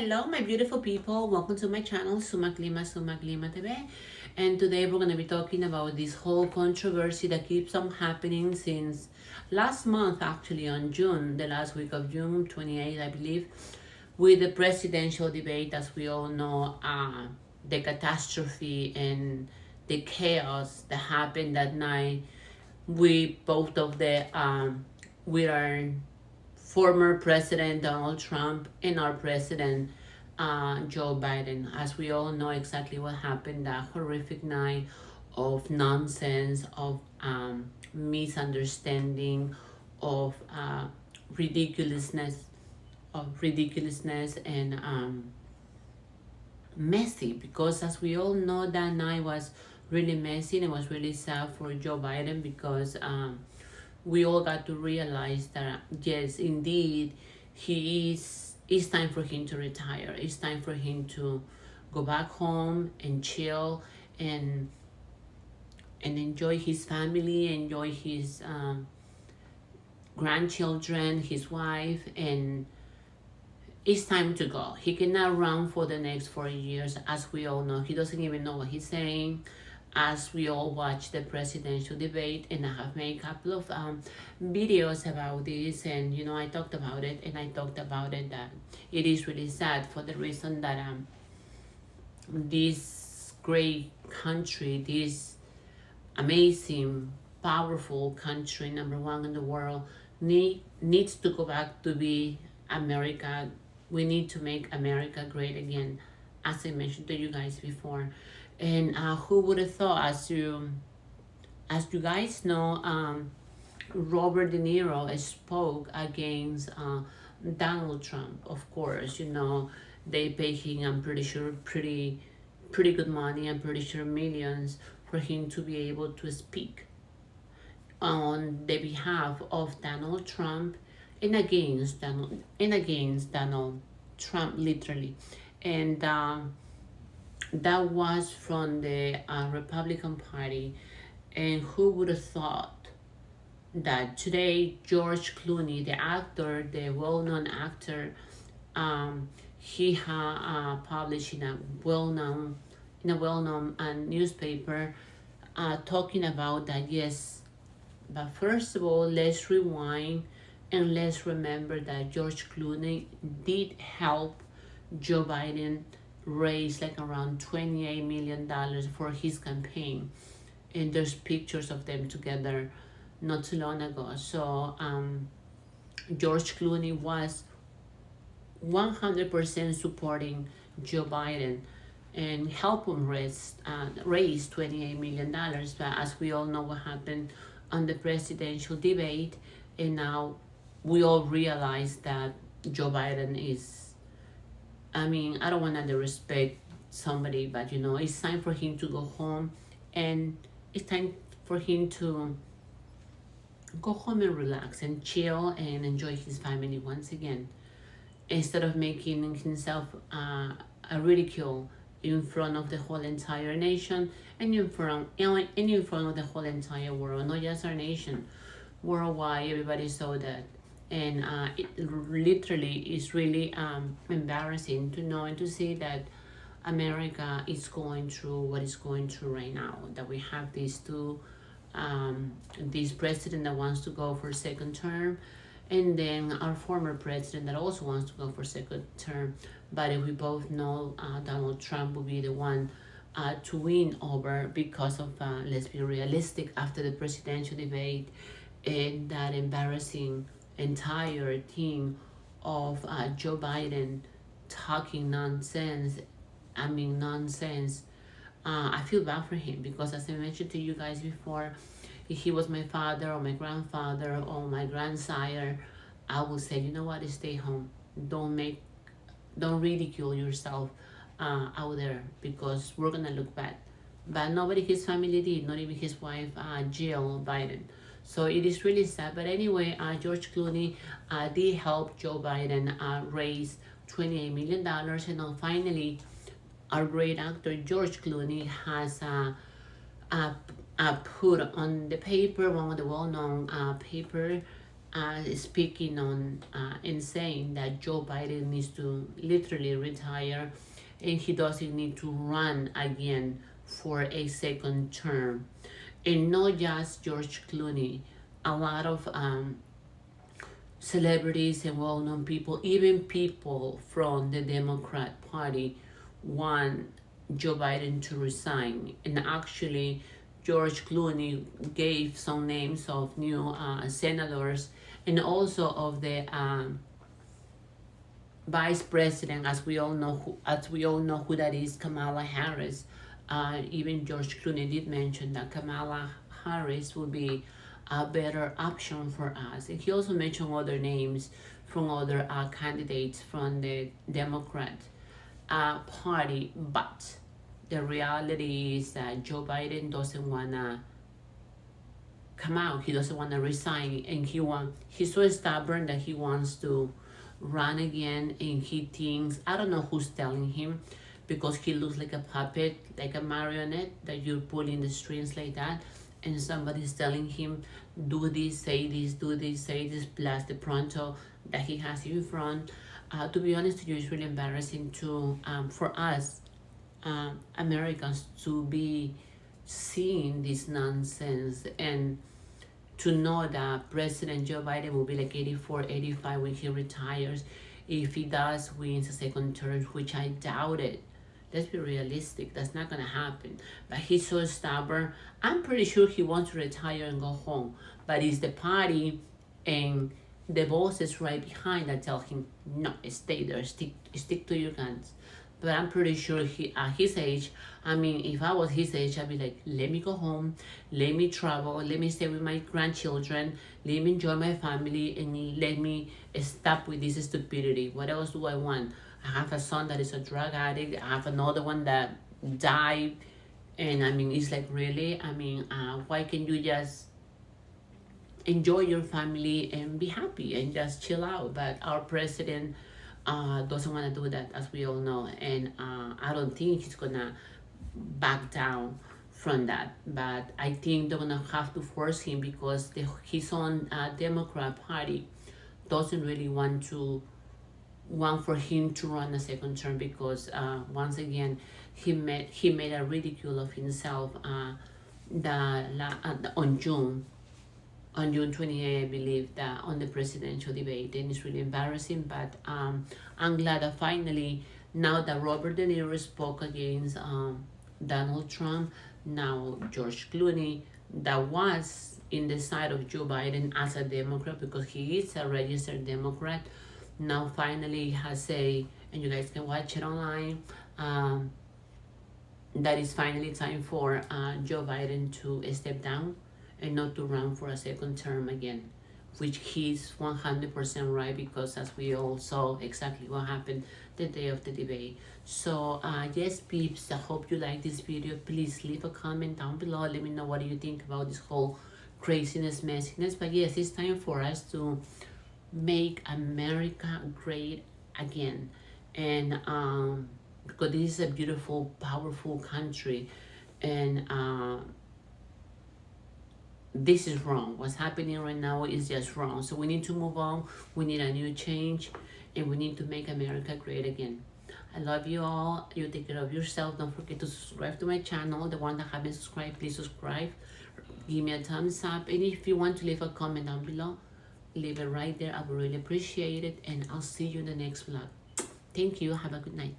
Hello, my beautiful people. Welcome to my channel, Sumaklima TV. And today we're going to be talking about this whole controversy that keeps on happening since last month, actually, on June, the last week of June 28th, I believe, with the presidential debate. As we all know, the catastrophe and the chaos that happened that night with both of with our former President Donald Trump and our President Joe Biden. As we all know exactly what happened, that horrific night of nonsense, of misunderstanding, of ridiculousness, and messy. Because as we all know, that night was really messy and it was really sad for Joe Biden because we all got to realize that yes, indeed, it's time for him to retire. It's time for him to go back home and chill and enjoy his family, enjoy his grandchildren, his wife, and it's time to go. He cannot run for the next 4 years, as we all know. He doesn't even know what he's saying. As we all watch the presidential debate, and I have made a couple of videos about this, and I talked about it, and I talked about it that it is really sad for the reason that this great country, this amazing, powerful country, number one in the world, needs to go back to be America. We need to make America great again, as I mentioned to you guys before. And who would have thought, as you guys know, Robert De Niro spoke against Donald Trump. Of course, they pay him, I'm pretty sure, pretty good money. I'm pretty sure millions for him to be able to speak on the behalf of Donald Trump and against Donald Trump, literally. And that was from the Republican Party. And who would have thought that today George Clooney, the actor, the well-known actor, he published in a well-known newspaper, talking about that. Yes, but first of all, let's rewind and let's remember that George Clooney did help Joe Biden raise like around $28 million for his campaign. And there's pictures of them together not too long ago. So George Clooney was 100% supporting Joe Biden and help him raise $28 million. But as we all know what happened on the presidential debate, and now we all realize that Joe Biden is, I mean, I don't want to disrespect somebody, but it's time for him to go home, and it's time for him to go home and relax and chill and enjoy his family once again, instead of making himself a ridicule in front of the whole entire nation and in front of the whole entire world, not just our nation, worldwide. Everybody saw that. And it literally is really embarrassing to know and to see that America is going through what it's going through right now. That we have these two, this president that wants to go for second term, and then our former president that also wants to go for second term. But we both know Donald Trump will be the one to win over because of, let's be realistic, after the presidential debate and that embarrassing entire thing of Joe Biden talking nonsense. I mean, nonsense. I feel bad for him because, as I mentioned to you guys before, if he was my father or my grandfather or my grandsire, I would say, you know what, stay home. Don't ridicule yourself out there, because we're gonna look bad. But nobody, his family did, not even his wife, Jill Biden. So it is really sad. But anyway, George Clooney did help Joe Biden raise $28 million. And now finally, our great actor George Clooney has put on the paper, one of the well-known paper, speaking on and saying that Joe Biden needs to literally retire and he doesn't need to run again for a second term. And not just George Clooney, a lot of celebrities and well-known people, even people from the Democrat Party, want Joe Biden to resign. And actually, George Clooney gave some names of new senators and also of the vice president, as we all know who that is, Kamala Harris. Even George Clooney did mention that Kamala Harris would be a better option for us. And he also mentioned other names from other candidates from the Democrat Party. But the reality is that Joe Biden doesn't wanna come out. He doesn't want to resign, and he's so stubborn that he wants to run again. And he thinks, I don't know who's telling him, because he looks like a puppet, like a marionette that you pull in the strings like that, and somebody's telling him, do this, say this, do this, say this, plus the pronto that he has in front. To be honest with you, it's really embarrassing to for us Americans to be seeing this nonsense, and to know that President Joe Biden will be like 84, 85 when he retires, if he does wins a second term, which I doubt it. Let's be realistic, that's not gonna happen. But he's so stubborn. I'm pretty sure he wants to retire and go home. But it's the party and the bosses right behind that tell him, no, stay there, stick to your guns. But I'm pretty sure he, at his age, I mean, if I was his age, I'd be like, let me go home, let me travel, let me stay with my grandchildren, let me enjoy my family, and let me stop with this stupidity. What else do I want? I have a son that is a drug addict. I have another one that died. And I mean, it's like, really? I mean, why can't you just enjoy your family and be happy and just chill out? But our president doesn't want to do that, as we all know. And I don't think he's going to back down from that. But I think they're going to have to force him, because his own Democrat Party doesn't really want for him to run a second term, because once again he made a ridicule of himself on June 28th, I believe, that on the presidential debate. And it's really embarrassing. But I'm glad that finally, now that Robert De Niro spoke against Donald Trump, now George Clooney, that was in the side of Joe Biden as a Democrat, because he is a registered Democrat, now finally has and you guys can watch it online, that is finally time for Joe Biden to step down and not to run for a second term again, which he's 100% right, because as we all saw exactly what happened the day of the debate. So yes, peeps, I hope you like this video. Please leave a comment down below, let me know what do you think about this whole craziness, messiness. But yes, it's time for us to make America great again. And because this is a beautiful, powerful country, and this is wrong. What's happening right now is just wrong. So we need to move on. We need a new change, and we need to make America great again. I love you all. You take care of yourself. Don't forget to subscribe to my channel. The one that haven't subscribed, please subscribe. Give me a thumbs up. And if you want to leave a comment down below, leave it right there. I would really appreciate it. And I'll see you in the next vlog. Thank you. Have a good night.